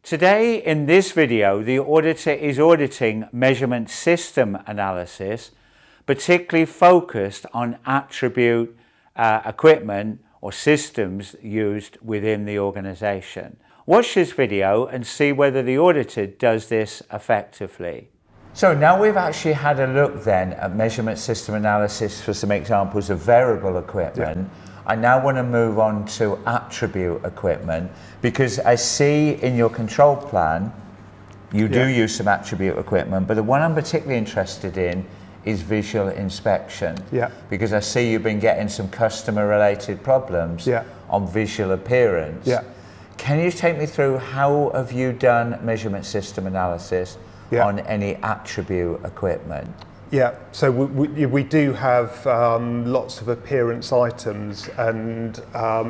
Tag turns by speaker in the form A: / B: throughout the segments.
A: Today in this video, the auditor is auditing measurement system analysis, particularly focused on attribute equipment or systems used within the organisation. Watch this video and see whether the auditor does this effectively. So now we've actually had a look then at measurement system analysis for some examples of variable equipment. I now want to move on to attribute equipment, because I see in your control plan you do use some attribute equipment, but the one I'm particularly interested in is visual inspection, because I see you've been getting some customer related problems on visual appearance. Can you take me through how have you done measurement system analysis on any attribute equipment?
B: So we do have lots of appearance items, and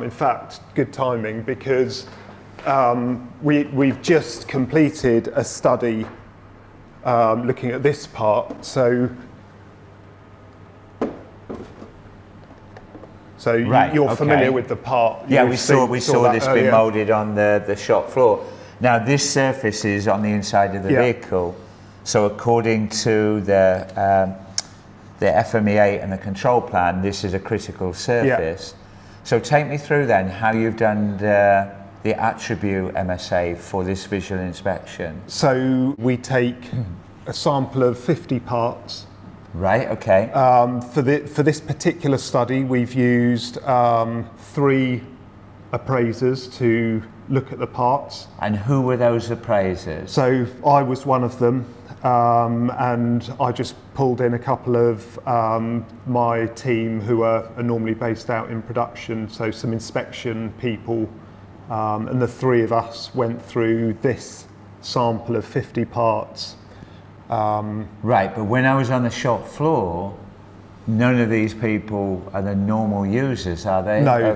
B: in fact, good timing, because we've just completed a study looking at this part. So you're familiar with the part.
A: We saw this being moulded on the shop floor. Now this surface is on the inside of the vehicle. So according to the FMEA and the control plan, this is a critical surface. So take me through then how you've done the attribute MSA for this visual inspection.
B: So we take a sample of 50 parts. For this particular study, we've used 3 appraisers to look at the parts.
A: And who were those appraisers?
B: So I was one of them. And I just pulled in a couple of my team who are normally based out in production, so some inspection people, and the 3 of us went through this sample of 50 parts.
A: But when I was on the shop floor, none of these people are the normal users, are they?
B: No.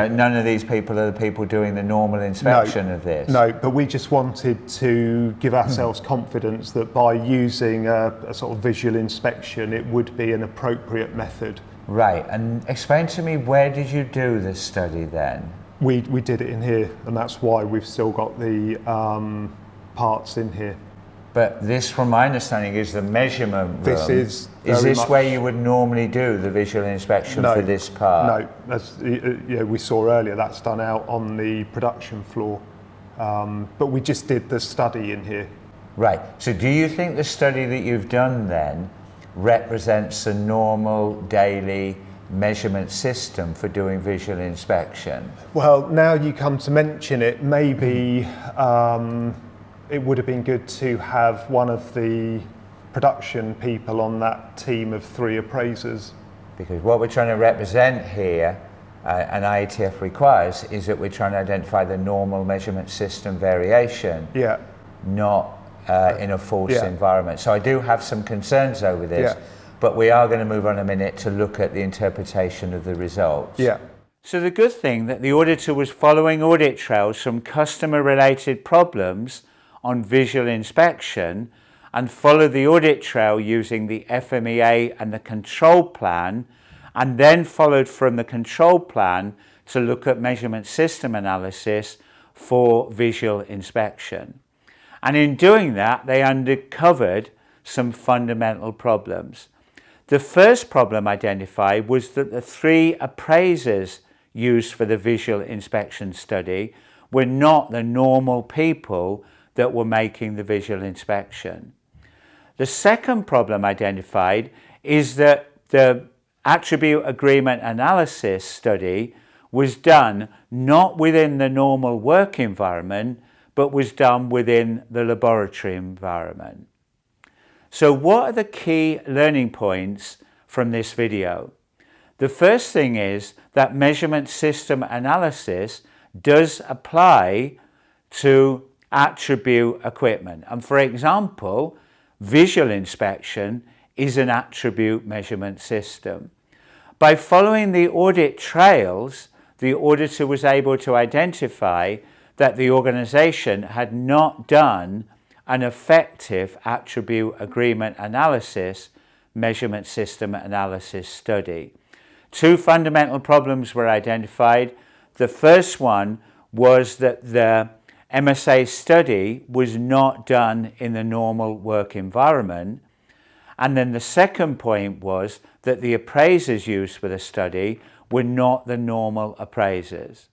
A: None of these people are the people doing the normal inspection of this?
B: No, but we just wanted to give ourselves confidence that by using a sort of visual inspection, it would be an appropriate method.
A: And explain to me, where did you do this study then?
B: We did it in here, and that's why we've still got the parts in here.
A: But this, from my understanding, is the measurement room.
B: This is
A: this where you would normally do the visual inspection for this part?
B: No, that's, we saw earlier that's done out on the production floor. But we just did the study in here.
A: So do you think the study that you've done then represents a normal daily measurement system for doing visual inspection?
B: Well, now you come to mention it, maybe it would have been good to have one of the production people on that team of 3 appraisers.
A: Because what we're trying to represent here, and IATF requires, is that we're trying to identify the normal measurement system variation, not in a false environment. So I do have some concerns over this, but we are going to move on a minute to look at the interpretation of the results. So the good thing that the auditor was following audit trails from customer-related problems on visual inspection, and follow the audit trail using the FMEA and the control plan, and then followed from the control plan to look at measurement system analysis for visual inspection. And in doing that, they uncovered some fundamental problems. The first problem identified was that the 3 appraisers used for the visual inspection study were not the normal people that were making the visual inspection. The second problem identified is that the attribute agreement analysis study was done not within the normal work environment, but was done within the laboratory environment. So what are the key learning points from this video? The first thing is that measurement system analysis does apply to attribute equipment. And for example, visual inspection is an attribute measurement system. By following the audit trails, the auditor was able to identify that the organisation had not done an effective attribute agreement analysis measurement system analysis study. 2 fundamental problems were identified. The first one was that the MSA's study was not done in the normal work environment. And then the second point was that the appraisers used for the study were not the normal appraisers.